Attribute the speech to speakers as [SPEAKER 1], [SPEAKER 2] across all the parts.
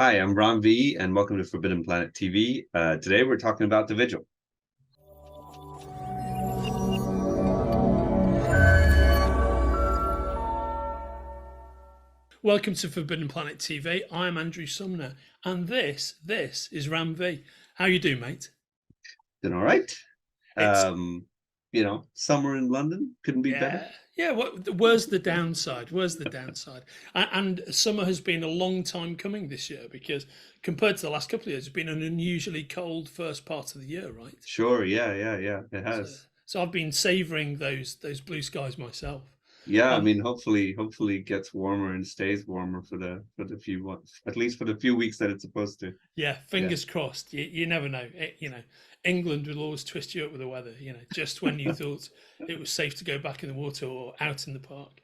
[SPEAKER 1] Hi, I'm Ron V, and welcome to Forbidden Planet TV. Today we're talking about The Vigil.
[SPEAKER 2] Welcome to Forbidden Planet TV. I'm Andrew Sumner, and this is Ram V. How you doing, mate?
[SPEAKER 1] Doing all right.
[SPEAKER 2] It's
[SPEAKER 1] Um, Summer in London couldn't be better.
[SPEAKER 2] yeah. Where's the downside? Where's the downside? And summer has been a long time coming this year because compared to the last couple of years, it's been an unusually cold first part of the year, right?
[SPEAKER 1] Sure, yeah, it
[SPEAKER 2] So,
[SPEAKER 1] has.
[SPEAKER 2] so I've been savouring those blue skies myself.
[SPEAKER 1] Yeah, I
[SPEAKER 2] Um,
[SPEAKER 1] mean, hopefully it gets warmer and stays warmer for the few months, at least for the few weeks that it's supposed to.
[SPEAKER 2] Yeah,
[SPEAKER 1] Yeah.
[SPEAKER 2] fingers crossed. You never know. England will always twist you up with the weather. Just when you thought it was safe to go back in the water or out in the park.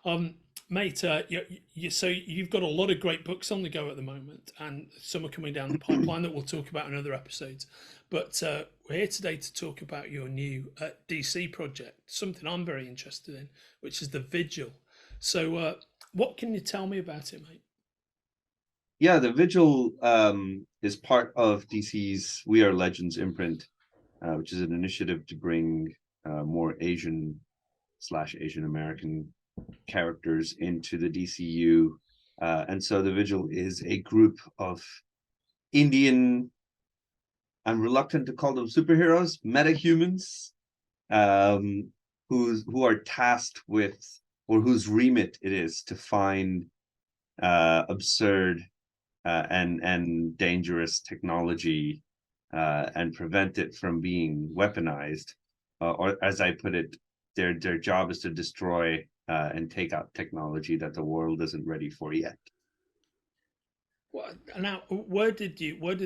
[SPEAKER 2] Um, Mate, so you've got a lot of great books on the go at the moment, and some are coming down the pipeline that we'll talk about in other episodes. But we're here today to talk about your new DC project, something I'm very interested in, which is The Vigil. So, what can you tell me about it, mate?
[SPEAKER 1] Yeah, The Vigil is part of DC's We Are Legends imprint, which is an initiative to bring more Asian American characters into the DCU. And so the Vigil is a group of Indian, I'm reluctant to call them superheroes, metahumans, who are tasked with, or whose remit it is to find absurd and dangerous technology and prevent it from being weaponized. Or as I put it, their job is to destroy and take out technology that the world isn't ready for yet.
[SPEAKER 2] What, now, where did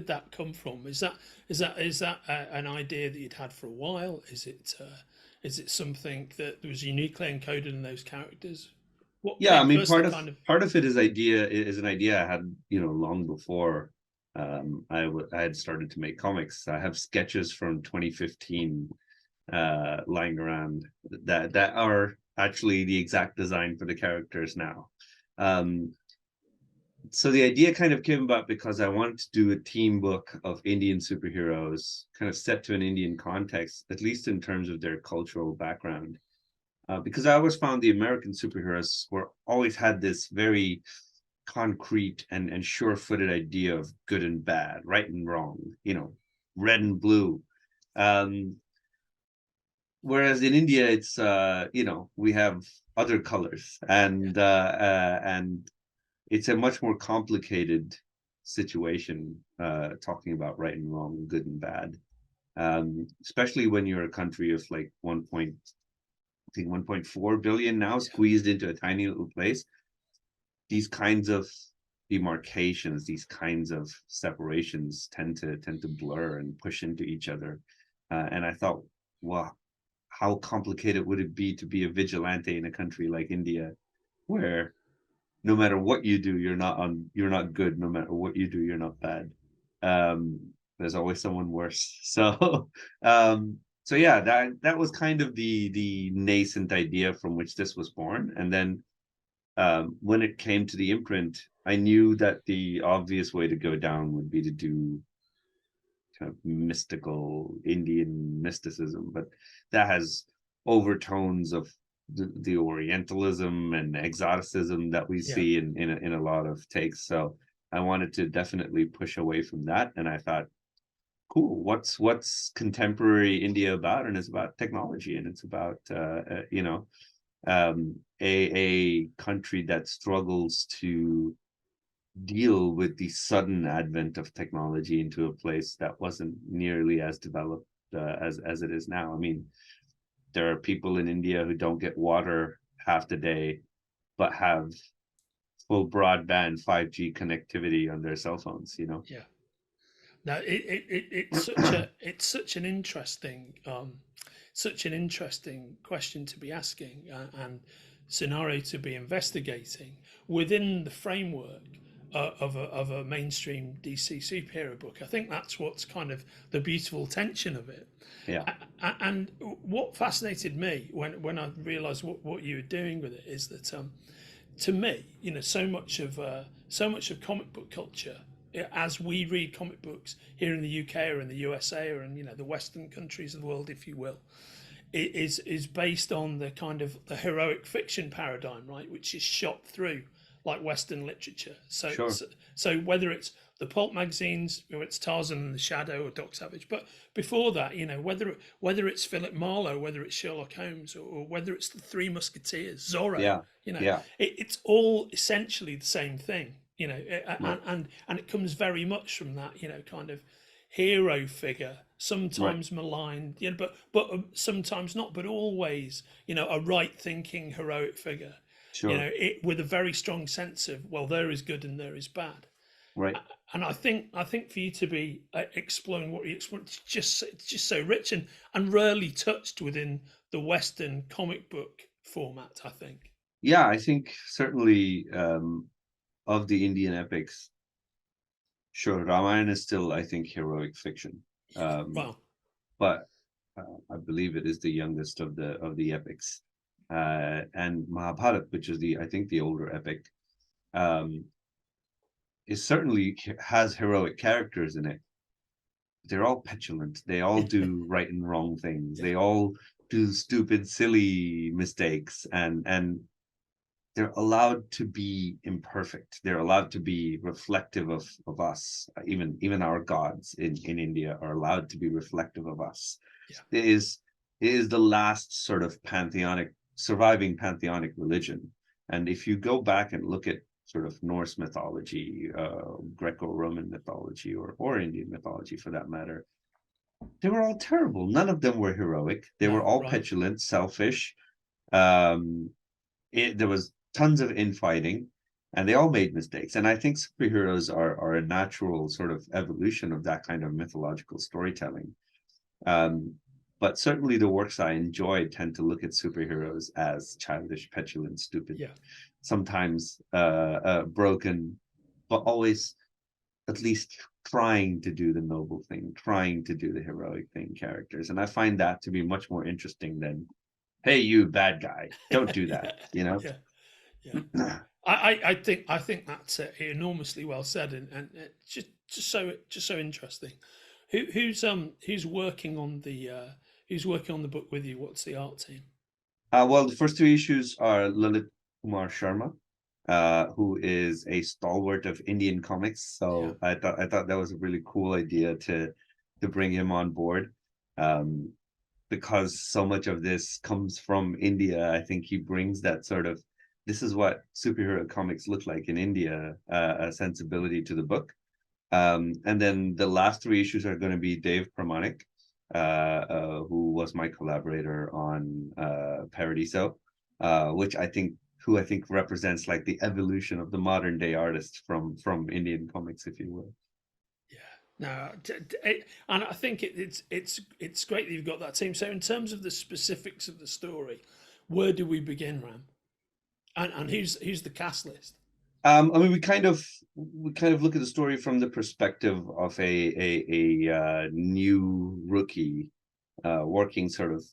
[SPEAKER 2] that come from? Is that an idea that you'd had for a while? Is it something that was uniquely encoded in those characters? What
[SPEAKER 1] Yeah, I
[SPEAKER 2] came
[SPEAKER 1] mean,
[SPEAKER 2] first? The
[SPEAKER 1] part of
[SPEAKER 2] kind of
[SPEAKER 1] part of it is an idea I had, long before I had started to make comics. I have sketches from 2015 lying around that are actually the exact design for the characters now. Um, so the idea kind of came about because I wanted to do a team book of Indian superheroes, kind of set to an Indian context, at least in terms of their cultural background. Because I always found the American superheroes were always had this very concrete and sure-footed idea of good and bad, right and wrong, red and blue. Um, Whereas in India, it's we have other colors, and it's a much more complicated situation, talking about right and wrong, good and bad. Especially when you're a country of like 1.4 billion now,
[SPEAKER 2] yeah,
[SPEAKER 1] squeezed into a tiny little place. These kinds of demarcations, these kinds of separations tend to blur and push into each other. And I thought, wow, how complicated would it be to be a vigilante in a country like India, where no matter what you do, you're not good. No matter what you do, you're not bad. There's always someone worse. So yeah, that was kind of the nascent idea from which this was born. And then when it came to the imprint, I knew that the obvious way to go down would be to do kind of mystical Indian mysticism, but that has overtones of the Orientalism and exoticism that we
[SPEAKER 2] yeah.
[SPEAKER 1] see in a lot of takes. So I wanted to definitely push away from that, and I thought, cool, what's contemporary India about? And it's about technology, and it's about a country that struggles to deal with the sudden advent of technology into a place that wasn't nearly as developed as it is now. I mean, there are people in India who don't get water half the day, but have full broadband 5G connectivity on their cell phones.
[SPEAKER 2] Yeah. No, it's such an interesting question to be asking, and scenario to be investigating within the framework of a mainstream DC superhero book. I think that's what's kind of the beautiful tension of it.
[SPEAKER 1] Yeah,
[SPEAKER 2] And what fascinated me when I realised what you were doing with it is that to me, so much of comic book culture as we read comic books here in the UK or in the USA or in the Western countries of the world, if you will, it is based on the kind of the heroic fiction paradigm, right, which is shot through like Western literature. So
[SPEAKER 1] Sure.
[SPEAKER 2] so whether it's the pulp magazines, or it's Tarzan and the Shadow or Doc Savage, but before that, whether it's Philip Marlowe, whether it's Sherlock Holmes, or whether it's the Three Musketeers, Zorro,
[SPEAKER 1] Yeah. Yeah.
[SPEAKER 2] it's all essentially the same thing,
[SPEAKER 1] Right.
[SPEAKER 2] and it comes very much from that, kind of hero figure,
[SPEAKER 1] Right.
[SPEAKER 2] sometimes maligned, but sometimes not, but always, a right thinking heroic figure,
[SPEAKER 1] Sure.
[SPEAKER 2] it with a very strong sense of, well, there is good and there is bad.
[SPEAKER 1] Right.
[SPEAKER 2] And I think for you to be exploring what you explore, it's just so rich and rarely touched within the Western comic book format, I think.
[SPEAKER 1] Yeah, I think certainly of the Indian epics, sure, Ramayana is still, I think, heroic fiction.
[SPEAKER 2] Yeah.
[SPEAKER 1] Um,
[SPEAKER 2] Well,
[SPEAKER 1] but I believe it is the youngest of the epics. And Mahabharata, which is I think the older epic, um, is certainly has heroic characters in it. They're all petulant. They all do right and wrong things.
[SPEAKER 2] yeah,
[SPEAKER 1] They all do stupid, silly mistakes, and they're allowed to be imperfect. They're allowed to be reflective of us. Even our gods in India are allowed to be reflective of us.
[SPEAKER 2] yeah,
[SPEAKER 1] It is the last sort of surviving pantheonic religion. And if you go back and look at sort of Norse mythology, Greco-Roman mythology, or Indian mythology for that matter, they were all terrible. None of them were heroic. They
[SPEAKER 2] no,
[SPEAKER 1] were all
[SPEAKER 2] right,
[SPEAKER 1] petulant, selfish. Um, there was tons of infighting, and they all made mistakes. And I think superheroes are a natural sort of evolution of that kind of mythological storytelling. Um, but certainly the works I enjoy tend to look at superheroes as childish, petulant, stupid,
[SPEAKER 2] yeah.
[SPEAKER 1] sometimes broken, but always at least trying to do the noble thing, trying to do the heroic thing characters. And I find that to be much more interesting than, hey, you bad guy, don't do
[SPEAKER 2] Yeah,
[SPEAKER 1] that, you know?
[SPEAKER 2] yeah, yeah. I think that's enormously well said, and just so interesting. Who's working on the book with you? What's the art team?
[SPEAKER 1] Well, the first two issues are Lalit Kumar Sharma, who is a stalwart of Indian comics.
[SPEAKER 2] Yeah,
[SPEAKER 1] So I thought that was a really cool idea to bring him on board, um, because so much of this comes from India. I think he brings that sort of, this is what superhero comics look like in India, a sensibility to the book. And then the last three issues are going to be Dave Pramanik, who was my collaborator on Paradiso, who I think represents like the evolution of the modern day artist from Indian comics, if you will.
[SPEAKER 2] yeah. No, and I think it's great that you've got that team. So, in terms of the specifics of the story, where do we begin, Ram? And who's the cast list?
[SPEAKER 1] I mean, we kind of look at the story from the perspective of a new rookie, working sort of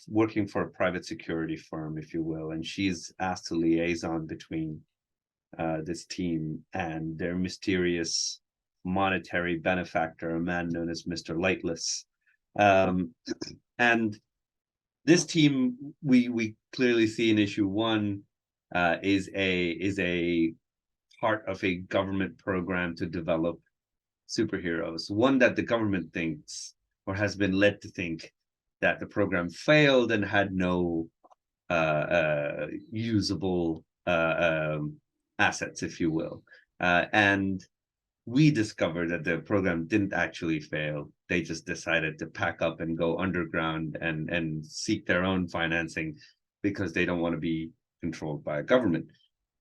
[SPEAKER 1] working for a private security firm, if you will, and she's asked to liaison between this team and their mysterious monetary benefactor, a man known as Mr. Lightless. Um, and this team, we clearly see in issue one, is a part of a government program to develop superheroes. One that the government thinks, or has been led to think, that the program failed and had no usable assets, if you will. And we discovered that the program didn't actually fail. They just decided to pack up and go underground and seek their own financing because they don't want to be controlled by a government.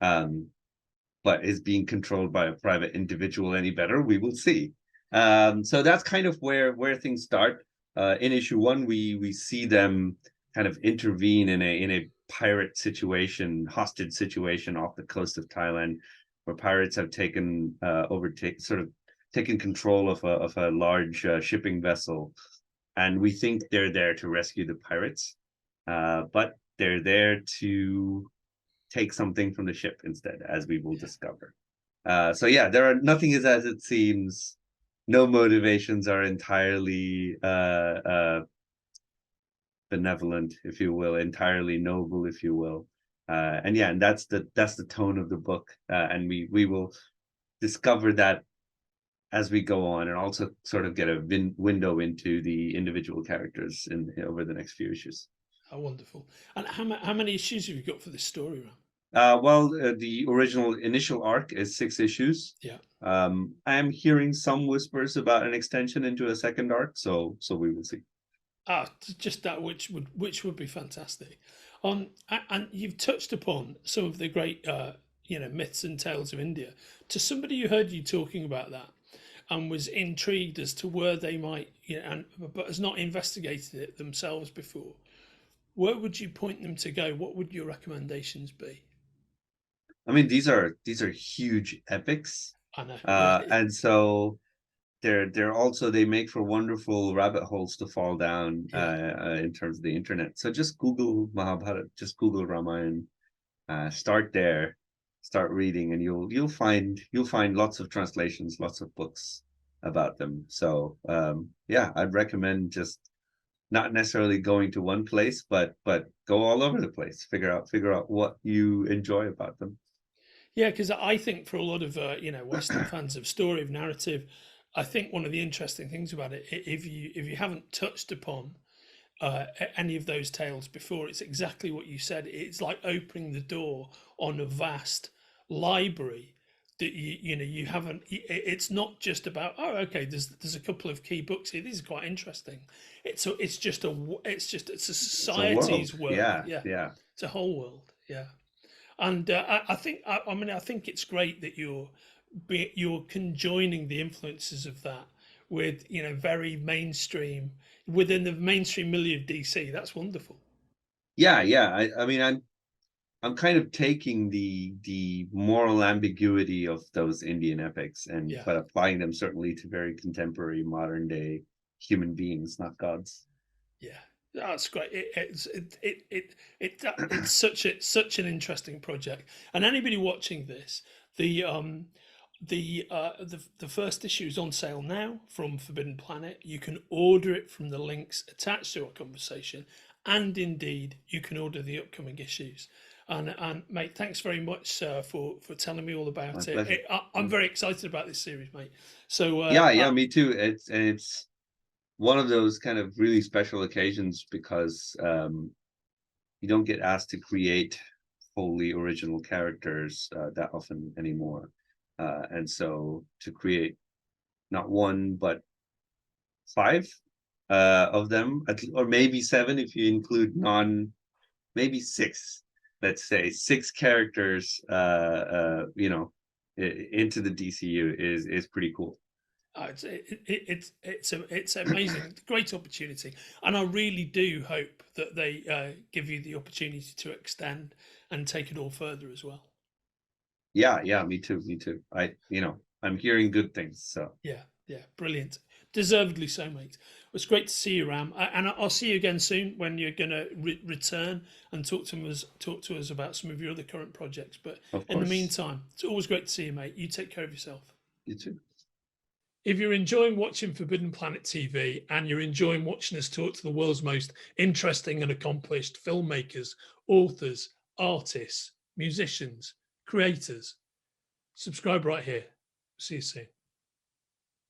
[SPEAKER 1] But is being controlled by a private individual any better? We will see. So that's kind of where things start. In issue one, we see them kind of intervene in a pirate situation, hostage situation off the coast of Thailand, where pirates have taken control of a large shipping vessel, and we think they're there to rescue the pirates, but they're there to take something from the ship instead, as we will discover. So yeah, nothing is as it seems. No motivations are entirely benevolent, if you will, entirely noble, if you will. And yeah, and that's the tone of the book, and we will discover that as we go on, and also sort of get a window into the individual characters in over the next few issues.
[SPEAKER 2] Oh, wonderful. And how many issues have you got for this story run?
[SPEAKER 1] The original initial arc is 6 issues.
[SPEAKER 2] Yeah.
[SPEAKER 1] I'm hearing some whispers about an extension into a second arc, so we will see.
[SPEAKER 2] Just that, which would be fantastic. And you've touched upon some of the great, myths and tales of India. To somebody who heard you talking about that and was intrigued as to where they might, but has not investigated it themselves before, where would you point them to go? What would your recommendations be?
[SPEAKER 1] I mean, these are huge epics,
[SPEAKER 2] I know, yeah,
[SPEAKER 1] and so they're also, they make for wonderful rabbit holes to fall down
[SPEAKER 2] yeah,
[SPEAKER 1] in terms of the internet. So just Google Mahabharata, just Google Ramayana, start there, start reading, and you'll find lots of translations, lots of books about them. So yeah, I'd recommend just not necessarily going to one place, but go all over the place. Figure out what you enjoy about them.
[SPEAKER 2] yeah. Because I think for a lot of Western fans of story, of narrative, I think one of the interesting things about it, if you haven't touched upon any of those tales before, it's exactly what you said. It's like opening the door on a vast library that you haven't. It's not just about, oh, okay, there's a couple of key books here. These are quite interesting. It's a
[SPEAKER 1] It's a world.
[SPEAKER 2] society's world.
[SPEAKER 1] Yeah,
[SPEAKER 2] Yeah,
[SPEAKER 1] yeah.
[SPEAKER 2] it's a whole world. Yeah, and I think it's great that you're conjoining the influences of that with very mainstream, within the mainstream milieu of DC. That's wonderful.
[SPEAKER 1] Yeah. I mean, I'm kind of taking the moral ambiguity of those Indian epics, and
[SPEAKER 2] Yeah,
[SPEAKER 1] but applying them certainly to very contemporary modern day human beings, not gods.
[SPEAKER 2] yeah, that's great. It's such an interesting project. And anybody watching this, the the first issue is on sale now from Forbidden Planet. You can order it from the links attached to our conversation, and indeed you can order the upcoming issues. And mate, thanks very much for telling me all
[SPEAKER 1] My
[SPEAKER 2] about it.
[SPEAKER 1] pleasure.
[SPEAKER 2] I'm very excited about this series, mate. So
[SPEAKER 1] Yeah, me too. It's one of those kind of really special occasions because you don't get asked to create wholly original characters that often anymore, and so to create not one but five of them, or maybe seven if you include maybe six, let's say six characters, into the DCU is pretty cool.
[SPEAKER 2] It's amazing. It's a great opportunity, and I really do hope that they give you the opportunity to extend and take it all further as well.
[SPEAKER 1] Yeah, me too, I'm hearing good things, so
[SPEAKER 2] Yeah, yeah, brilliant. Deservedly so, mate. It's great to see you, Ram, and I'll see you again soon when you're going to return and talk to us about some of your other current projects. But
[SPEAKER 1] of
[SPEAKER 2] in the
[SPEAKER 1] course.
[SPEAKER 2] meantime, it's always great to see you, mate. You take care of yourself.
[SPEAKER 1] You too.
[SPEAKER 2] If you're enjoying watching Forbidden Planet TV and you're enjoying watching us talk to the world's most interesting and accomplished filmmakers, authors, artists, musicians, creators, subscribe right here. See you soon.